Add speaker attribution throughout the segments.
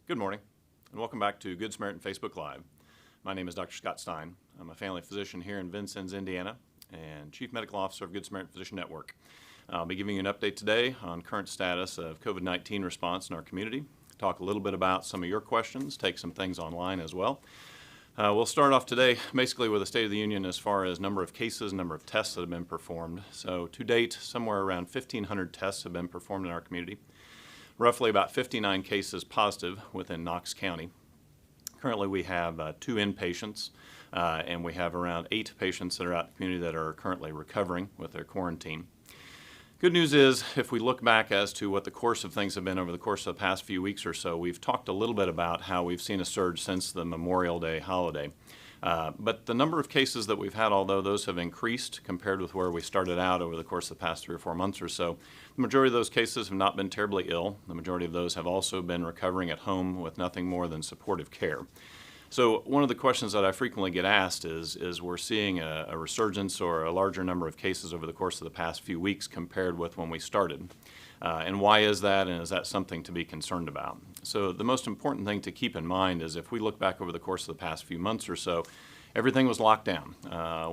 Speaker 1: Good morning, and welcome back to Good Samaritan Facebook Live. My name is Dr. Scott Stine. I'm a family physician here in Vincennes, Indiana, and Chief Medical Officer of Good Samaritan Physician Network. I'll be giving you an update today on current status of COVID-19 response in our community, talk a little bit about some of your questions, take some things online as well. We'll start off today basically with a State of the Union as far as number of cases, number of tests that have been performed. So to date, somewhere around 1,500 tests have been performed in our community. Roughly about 59 cases positive within Knox County. Currently we have 2 inpatients and we have around 8 patients that are out in the community that are currently recovering with their quarantine. Good news is, if we look back as to what the course of things have been over the course of the past few weeks or so, we've talked a little bit about how we've seen a surge since the Memorial Day holiday. But the number of cases that we've had, although those have increased compared with where we started out over the course of the past 3 or 4 months or so, the majority of those cases have not been terribly ill. The majority of those have also been recovering at home with nothing more than supportive care. So one of the questions that I frequently get asked is we're seeing a resurgence or a larger number of cases over the course of the past few weeks compared with when we started. And why is that, and is that something to be concerned about? So the most important thing to keep in mind is if we look back over the course of the past few months or so, everything was locked down.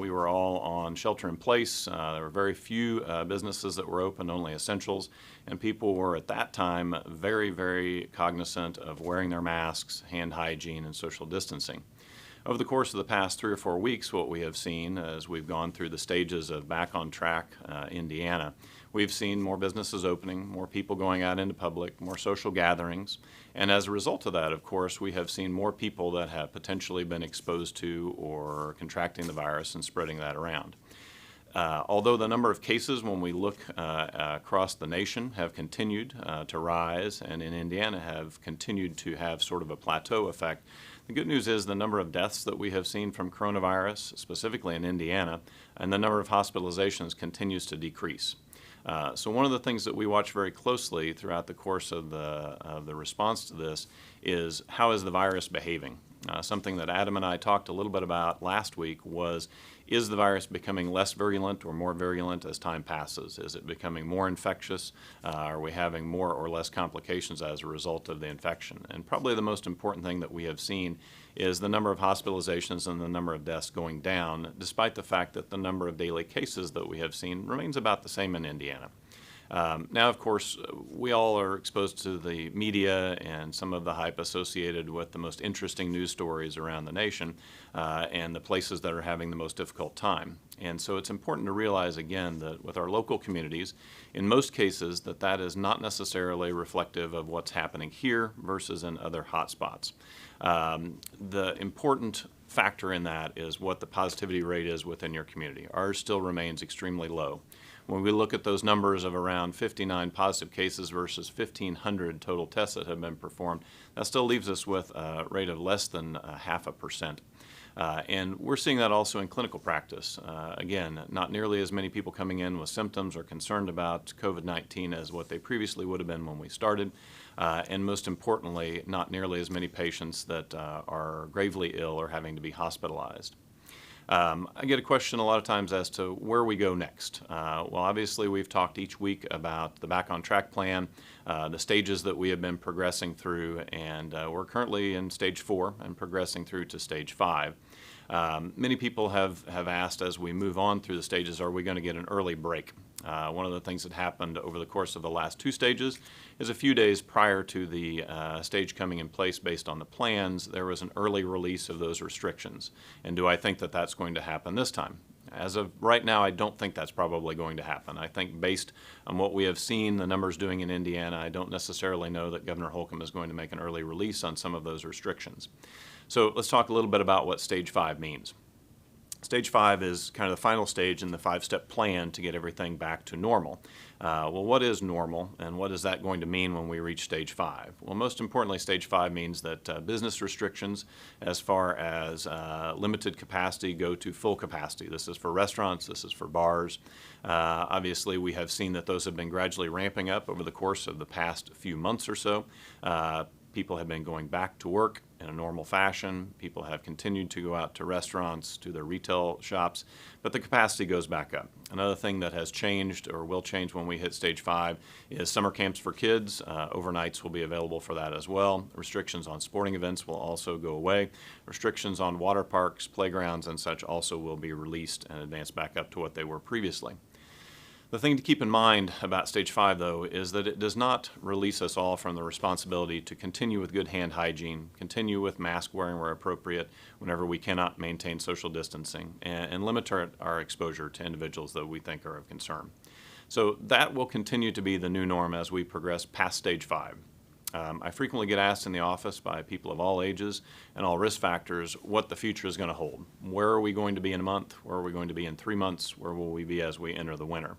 Speaker 1: We were all on shelter in place. There were very few businesses that were open, only essentials, and people were at that time very, very cognizant of wearing their masks, hand hygiene, and social distancing. Over the course of the past 3 or 4 weeks, what we have seen as we've gone through the stages of back on track Indiana, we've seen more businesses opening, more people going out into public, more social gatherings, and as a result of that, of course, we have seen more people that have potentially been exposed to or contracting the virus and spreading that around. Although the number of cases when we look across the nation have continued to rise and in Indiana have continued to have sort of a plateau effect, the good news is the number of deaths that we have seen from coronavirus, specifically in Indiana, and the number of hospitalizations continues to decrease. So one of the things that we watch very closely throughout the course of the response to this is how is the virus behaving? Something that Adam and I talked a little bit about last week was, is the virus becoming less virulent or more virulent as time passes? Is it becoming more infectious? Are we having more or less complications as a result of the infection? And probably the most important thing that we have seen is the number of hospitalizations and the number of deaths going down, despite the fact that the number of daily cases that we have seen remains about the same in Indiana. Now, of course, we all are exposed to the media and some of the hype associated with the most interesting news stories around the nation and the places that are having the most difficult time. And so it's important to realize, again, that with our local communities, in most cases, that is not necessarily reflective of what's happening here versus in other hotspots. The important factor in that is what the positivity rate is within your community. Ours still remains extremely low. When we look at those numbers of around 59 positive cases versus 1,500 total tests that have been performed, that still leaves us with a rate of less than 0.5%. And we're seeing that also in clinical practice. Again, not nearly as many people coming in with symptoms or concerned about COVID-19 as what they previously would have been when we started. And most importantly, not nearly as many patients that are gravely ill or having to be hospitalized. I get a question a lot of times as to where we go next. Well, obviously we've talked each week about the Back on Track plan, the stages that we have been progressing through, and we're currently in stage 4 and progressing through to stage 5. Many people have asked as we move on through the stages, are we going to get an early break? One of the things that happened over the course of the last 2 stages is a few days prior to the stage coming in place based on the plans, there was an early release of those restrictions. And do I think that that's going to happen this time? As of right now, I don't think that's probably going to happen. I think based on what we have seen the numbers doing in Indiana, I don't necessarily know that Governor Holcomb is going to make an early release on some of those restrictions. So let's talk a little bit about what stage 5 means. Stage 5 is kind of the final stage in the 5-step plan to get everything back to normal. Well, what is normal, and what is that going to mean when we reach stage 5? Well, most importantly, stage 5 means that business restrictions as far as limited capacity go to full capacity. This is for restaurants, this is for bars. Obviously, we have seen that those have been gradually ramping up over the course of the past few months or so. People have been going back to work in a normal fashion. People have continued to go out to restaurants, to their retail shops, but the capacity goes back up. Another thing that has changed or will change when we hit stage 5 is summer camps for kids. Overnights will be available for that as well. Restrictions on sporting events will also go away. Restrictions on water parks, playgrounds, and such also will be released and advance back up to what they were previously. The thing to keep in mind about stage 5, though, is that it does not release us all from the responsibility to continue with good hand hygiene, continue with mask wearing where appropriate whenever we cannot maintain social distancing, and limit our exposure to individuals that we think are of concern. So that will continue to be the new norm as we progress past stage 5. I frequently get asked in the office by people of all ages and all risk factors what the future is going to hold. Where are we going to be in a month? Where are we going to be in 3 months? Where will we be as we enter the winter?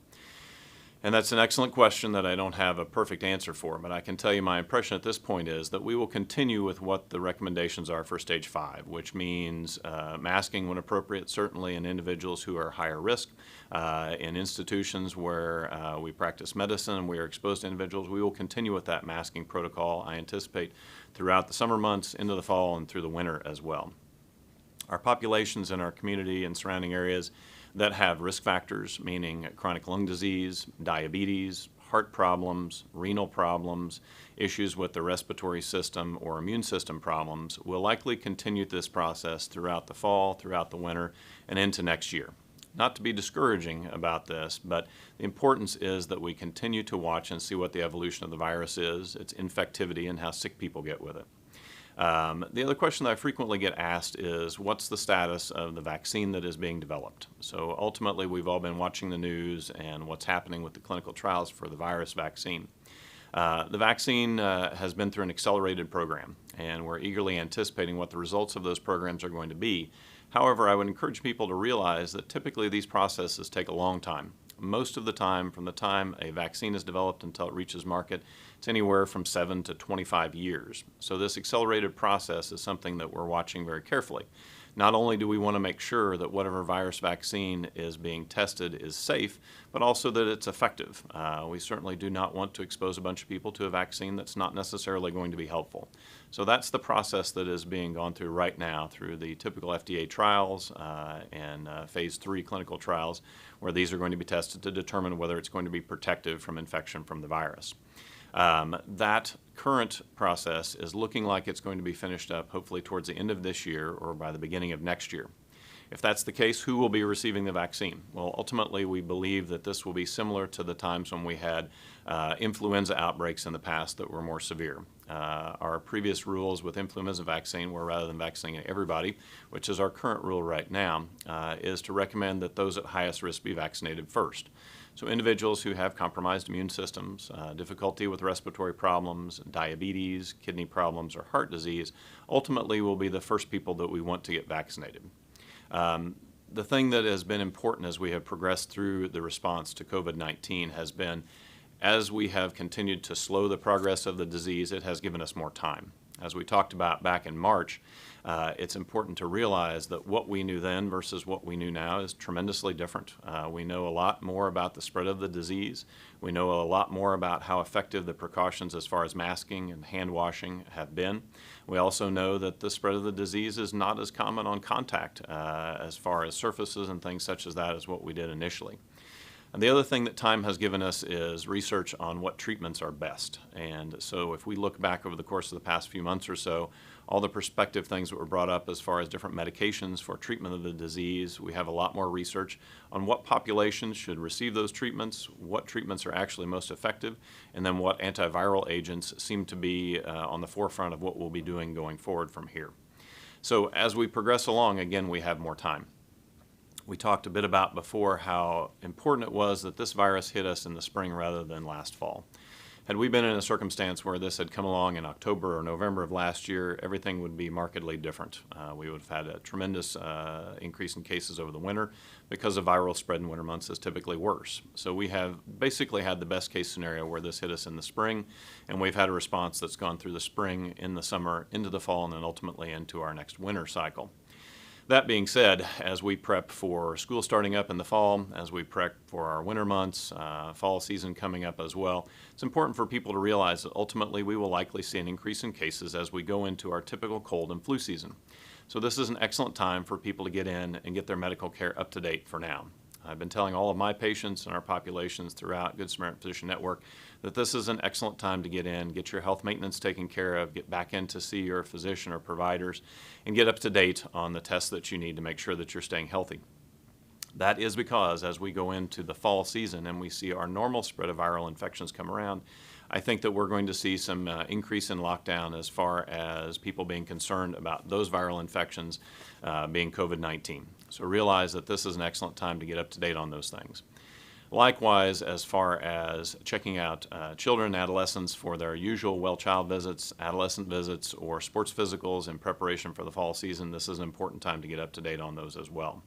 Speaker 1: And that's an excellent question that I don't have a perfect answer for, but I can tell you my impression at this point is that we will continue with what the recommendations are for stage 5, which means masking when appropriate, certainly in individuals who are higher risk. In institutions where we practice medicine and we are exposed to individuals, we will continue with that masking protocol, I anticipate, throughout the summer months, into the fall, and through the winter as well. Our populations in our community and surrounding areas that have risk factors, meaning chronic lung disease, diabetes, heart problems, renal problems, issues with the respiratory system or immune system problems, will likely continue this process throughout the fall, throughout the winter, and into next year. Not to be discouraging about this, but the importance is that we continue to watch and see what the evolution of the virus is, its infectivity, and how sick people get with it. The other question that I frequently get asked is, what's the status of the vaccine that is being developed? So ultimately, we've all been watching the news and what's happening with the clinical trials for the virus vaccine. The vaccine has been through an accelerated program, and we're eagerly anticipating what the results of those programs are going to be. However, I would encourage people to realize that typically these processes take a long time. Most of the time, from the time a vaccine is developed until it reaches market, it's anywhere from 7 to 25 years. So this accelerated process is something that we're watching very carefully. Not only do we want to make sure that whatever virus vaccine is being tested is safe, but also that it's effective. We certainly do not want to expose a bunch of people to a vaccine that's not necessarily going to be helpful. So that's the process that is being gone through right now through the typical FDA trials and phase 3 clinical trials, where these are going to be tested to determine whether it's going to be protective from infection from the virus. That current process is looking like it's going to be finished up hopefully towards the end of this year or by the beginning of next year. If that's the case, who will be receiving the vaccine? Well, ultimately, we believe that this will be similar to the times when we had influenza outbreaks in the past that were more severe. Our previous rules with influenza vaccine were, rather than vaccinating everybody, which is our current rule right now, is to recommend that those at highest risk be vaccinated first. So individuals who have compromised immune systems, difficulty with respiratory problems, diabetes, kidney problems, or heart disease, ultimately will be the first people that we want to get vaccinated. The thing that has been important as we have progressed through the response to COVID-19 has been, as we have continued to slow the progress of the disease, it has given us more time. As we talked about back in March, it's important to realize that what we knew then versus what we knew now is tremendously different. We know a lot more about the spread of the disease. We know a lot more about how effective the precautions as far as masking and hand washing have been. We also know that the spread of the disease is not as common on contact as far as surfaces and things such as that as what we did initially. And the other thing that time has given us is research on what treatments are best. And so if we look back over the course of the past few months or so, all the prospective things that were brought up as far as different medications for treatment of the disease, we have a lot more research on what populations should receive those treatments, what treatments are actually most effective, and then what antiviral agents seem to be on the forefront of what we'll be doing going forward from here. So as we progress along, again, we have more time. We talked a bit about before how important it was that this virus hit us in the spring rather than last fall. Had we been in a circumstance where this had come along in October or November of last year, everything would be markedly different. We would have had a tremendous increase in cases over the winter because of viral spread in winter months is typically worse. So we have basically had the best case scenario where this hit us in the spring, and we've had a response that's gone through the spring, in the summer, into the fall, and then ultimately into our next winter cycle. That being said, as we prep for school starting up in the fall, as we prep for our winter months, fall season coming up as well, it's important for people to realize that ultimately we will likely see an increase in cases as we go into our typical cold and flu season. So this is an excellent time for people to get in and get their medical care up to date for now. I've been telling all of my patients and our populations throughout Good Samaritan Physician Network that this is an excellent time to get in, get your health maintenance taken care of, get back in to see your physician or providers, and get up to date on the tests that you need to make sure that you're staying healthy. That is because as we go into the fall season and we see our normal spread of viral infections come around, I think that we're going to see some increase in lockdown as far as people being concerned about those viral infections being COVID-19. So realize that this is an excellent time to get up to date on those things. Likewise, as far as checking out children and adolescents for their usual well child visits, adolescent visits, or sports physicals in preparation for the fall season, this is an important time to get up to date on those as well.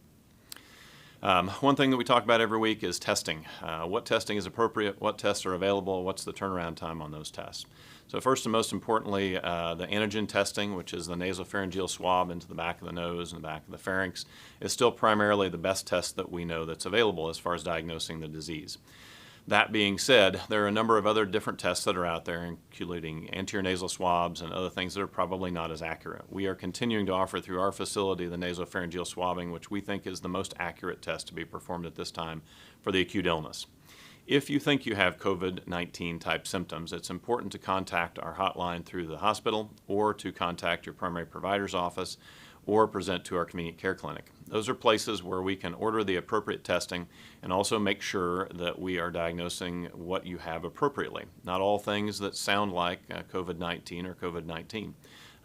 Speaker 1: One thing that we talk about every week is testing. What testing is appropriate, what tests are available, what's the turnaround time on those tests. So first and most importantly, the antigen testing, which is the nasopharyngeal swab into the back of the nose and the back of the pharynx, is still primarily the best test that we know that's available as far as diagnosing the disease. That being said, there are a number of other different tests that are out there, including anterior nasal swabs and other things that are probably not as accurate. We are continuing to offer through our facility the nasopharyngeal swabbing, which we think is the most accurate test to be performed at this time for the acute illness. If you think you have COVID-19 type symptoms, it's important to contact our hotline through the hospital or to contact your primary provider's office or present to our convenient care clinic. Those are places where we can order the appropriate testing and also make sure that we are diagnosing what you have appropriately. Not all things that sound like COVID-19 or COVID-19.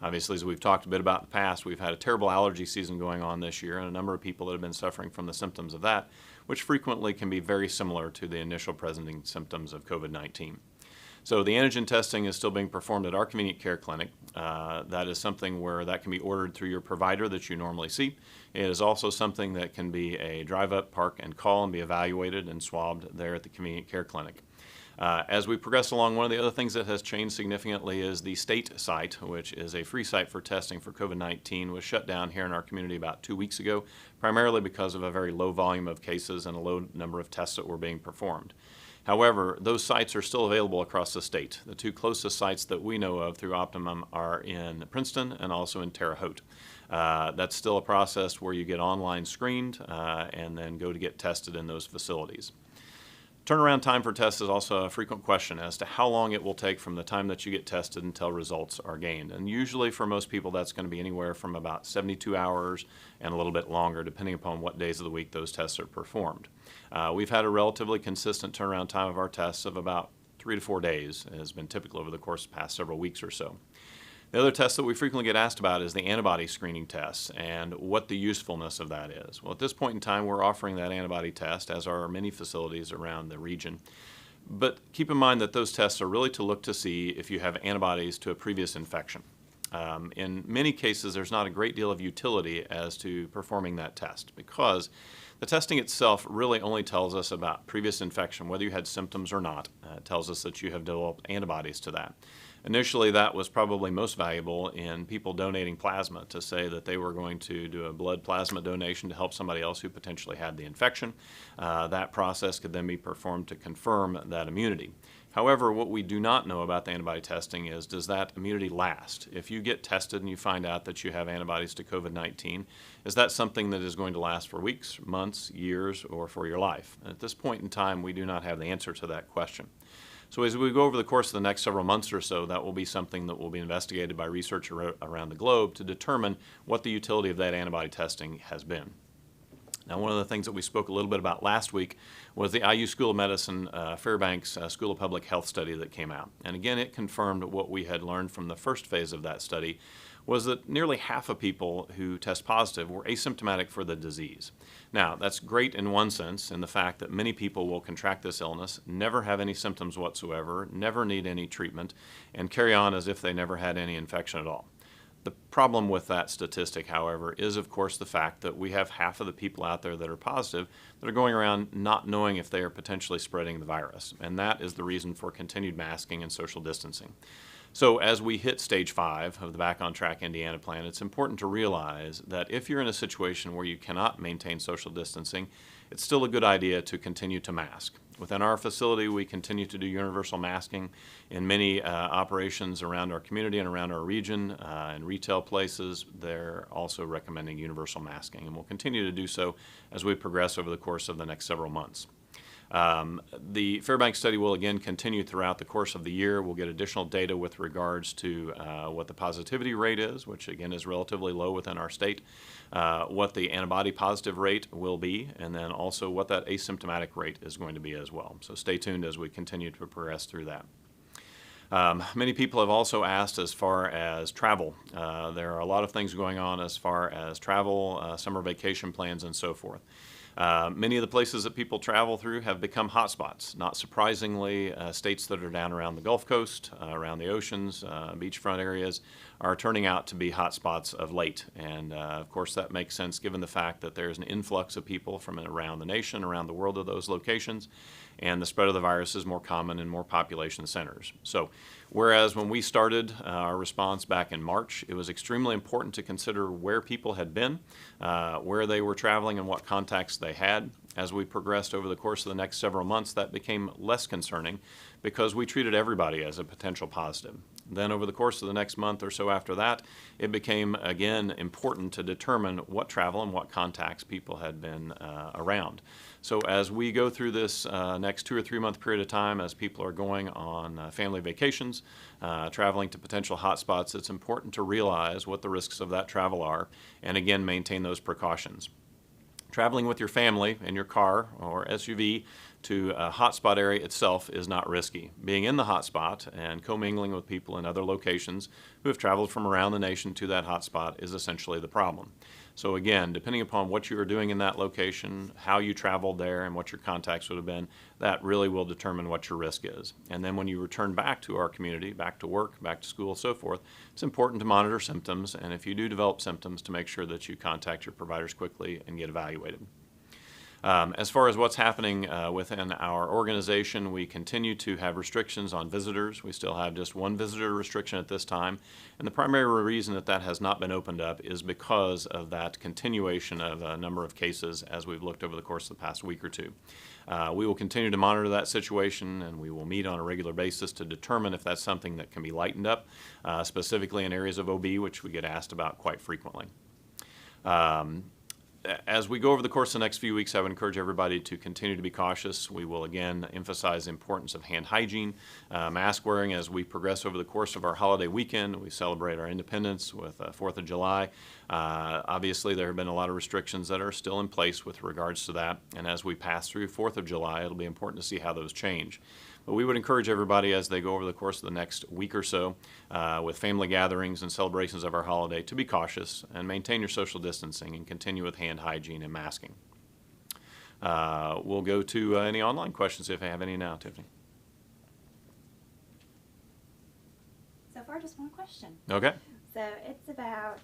Speaker 1: Obviously, as we've talked a bit about in the past, we've had a terrible allergy season going on this year and a number of people that have been suffering from the symptoms of that, which frequently can be very similar to the initial presenting symptoms of COVID-19. So the antigen testing is still being performed at our convenient care clinic. That is something where that can be ordered through your provider that you normally see. It is also something that can be a drive up, park, and call and be evaluated and swabbed there at the convenient care clinic. As we progress along, one of the other things that has changed significantly is the state site, which is a free site for testing for COVID-19, was shut down here in our community about 2 weeks ago, primarily because of a very low volume of cases and a low number of tests that were being performed. However, those sites are still available across the state. The two closest sites that we know of through Optimum are in Princeton and also in Terre Haute. That's still a process where you get online screened and then go to get tested in those facilities. Turnaround time for tests is also a frequent question as to how long it will take from the time that you get tested until results are gained. And usually for most people that's going to be anywhere from about 72 hours and a little bit longer depending upon what days of the week those tests are performed. We've had a relatively consistent turnaround time of our tests of about 3 to 4 days. It has been typical over the course of the past several weeks or so. The other test that we frequently get asked about is the antibody screening tests and what the usefulness of that is. Well, at this point in time, we're offering that antibody test, as are many facilities around the region. But keep in mind that those tests are really to look to see if you have antibodies to a previous infection. In many cases, there's not a great deal of utility as to performing that test because the testing itself really only tells us about previous infection, whether you had symptoms or not. It tells us that you have developed antibodies to that. Initially, that was probably most valuable in people donating plasma to say that they were going to do a blood plasma donation to help somebody else who potentially had the infection. That process could then be performed to confirm that immunity. However, what we do not know about the antibody testing is, does that immunity last? If you get tested and you find out that you have antibodies to COVID-19, is that something that is going to last for weeks, months, years, or for your life? At this point in time, we do not have the answer to that question. So as we go over the course of the next several months or so, that will be something that will be investigated by researchers around the globe to determine what the utility of that antibody testing has been. Now, one of the things that we spoke a little bit about last week was the IU School of Medicine Fairbanks School of Public Health study that came out. And again, it confirmed what we had learned from the first phase of that study, was that nearly half of people who test positive were asymptomatic for the disease. Now, that's great in one sense, in the fact that many people will contract this illness, never have any symptoms whatsoever, never need any treatment, and carry on as if they never had any infection at all. The problem with that statistic, however, is of course the fact that we have half of the people out there that are positive that are going around not knowing if they are potentially spreading the virus. And that is the reason for continued masking and social distancing. So as we hit stage 5 of the Back on Track Indiana plan, it's important to realize that if you're in a situation where you cannot maintain social distancing, it's still a good idea to continue to mask. Within our facility, we continue to do universal masking in many operations around our community and around our region. In retail places, they're also recommending universal masking, and we'll continue to do so as we progress over the course of the next several months. The Fairbanks study will again continue throughout the course of the year. We'll get additional data with regards to what the positivity rate is, which again is relatively low within our state, what the antibody positive rate will be, and then also what that asymptomatic rate is going to be as well. So stay tuned as we continue to progress through that. Many people have also asked as far as travel. There are a lot of things going on as far as travel, summer vacation plans, and so forth. Many of the places that people travel through have become hotspots. Not surprisingly, states that are down around the Gulf Coast, around the oceans, beachfront areas are turning out to be hotspots of late. And of course that makes sense given the fact that there's an influx of people from around the nation, around the world of those locations, and the spread of the virus is more common in more population centers. So whereas when we started our response back in March, it was extremely important to consider where people had been, where they were traveling, and what contacts they had. As we progressed over the course of the next several months, that became less concerning because we treated everybody as a potential positive. Then over the course of the next month or so after that, it became again important to determine what travel and what contacts people had been around. So as we go through this next 2 or 3 month period of time, as people are going on family vacations, traveling to potential hotspots, it's important to realize what the risks of that travel are and again maintain those precautions. Traveling with your family in your car or SUV to a hotspot area itself is not risky. Being in the hotspot and commingling with people in other locations who have traveled from around the nation to that hotspot is essentially the problem. So again, depending upon what you are doing in that location, how you traveled there, and what your contacts would have been, that really will determine what your risk is. And then when you return back to our community, back to work, back to school, so forth, it's important to monitor symptoms, and if you do develop symptoms, to make sure that you contact your providers quickly and get evaluated. As far as what's happening within our organization, we continue to have restrictions on visitors. We still have just one visitor restriction at this time, and the primary reason that that has not been opened up is because of that continuation of a number of cases as we've looked over the course of the past week or two. We will continue to monitor that situation, and we will meet on a regular basis to determine if that's something that can be lightened up, specifically in areas of OB, which we get asked about quite frequently. As we go over the course of the next few weeks, I would encourage everybody to continue to be cautious. We will again emphasize the importance of hand hygiene, mask wearing as we progress over the course of our holiday weekend. We celebrate our independence with 4th of July. Obviously, there have been a lot of restrictions that are still in place with regards to that. And as we pass through 4th of July, it'll be important to see how those change. But we would encourage everybody as they go over the course of the next week or so with family gatherings and celebrations of our holiday to be cautious and maintain your social distancing and continue with hand hygiene and masking. We'll go to any online questions if I have any now, Tiffany.
Speaker 2: So far, just one question.
Speaker 1: Okay.
Speaker 2: So it's about,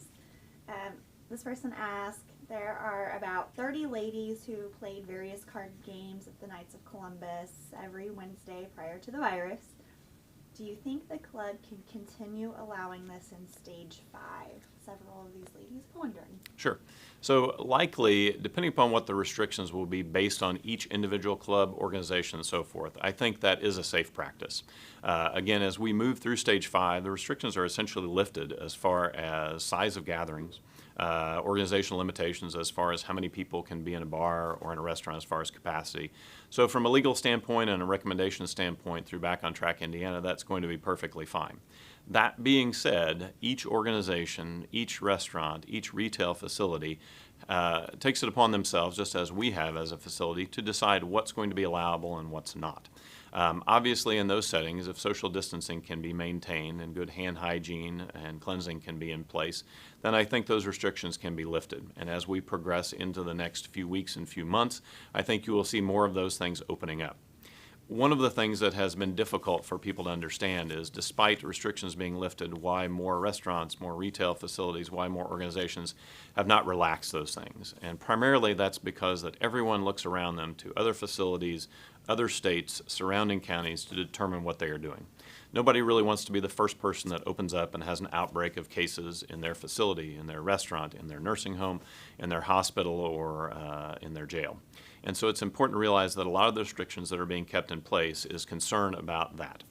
Speaker 2: this person asked, there are about 30 ladies who played various card games at the Knights of Columbus every Wednesday prior to the virus. Do you think the club can continue allowing this in stage 5? Several of these ladies wondering.
Speaker 1: Sure. So likely, depending upon what the restrictions will be based on each individual club, organization, and so forth, I think that is a safe practice. Again, as we move through stage 5, the restrictions are essentially lifted as far as size of gatherings, organizational limitations as far as how many people can be in a bar or in a restaurant as far as capacity. So from a legal standpoint and a recommendation standpoint through Back on Track Indiana, that's going to be perfectly fine. That being said, each organization, each restaurant, each retail facility takes it upon themselves, just as we have as a facility, to decide what's going to be allowable and what's not. Obviously, in those settings, if social distancing can be maintained and good hand hygiene and cleansing can be in place, then I think those restrictions can be lifted. And as we progress into the next few weeks and few months, I think you will see more of those things opening up. one of the things that has been difficult for people to understand is, despite restrictions being lifted, why more restaurants, more retail facilities, why more organizations have not relaxed those things. And primarily that's because that everyone looks around them to other facilities, other states, surrounding counties to determine what they are doing. Nobody really wants to be the first person that opens up and has an outbreak of cases in their facility, in their restaurant, in their nursing home, in their hospital, or in their jail. And so it's important to realize that a lot of the restrictions that are being kept in place is concern about that.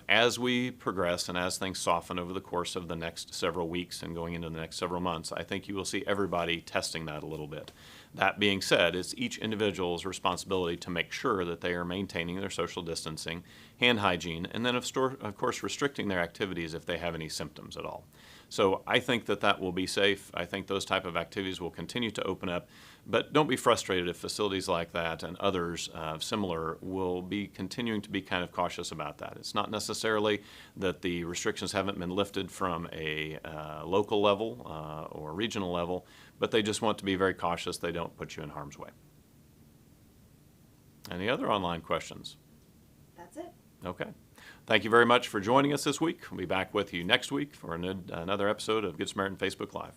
Speaker 1: As we progress and as things soften over the course of the next several weeks and going into the next several months, I think you will see everybody testing that a little bit. That being said, it's each individual's responsibility to make sure that they are maintaining their social distancing, hand hygiene, and then of course restricting their activities if they have any symptoms at all. So I think that that will be safe. I think those type of activities will continue to open up, but don't be frustrated if facilities like that and others similar will be continuing to be kind of cautious about that. It's not necessarily that the restrictions haven't been lifted from a local level or regional level, but they just want to be very cautious they don't put you in harm's way. Any other online questions?
Speaker 2: That's it.
Speaker 1: Okay. Thank you very much for joining us this week. We'll be back with you next week for another episode of Good Samaritan Facebook Live.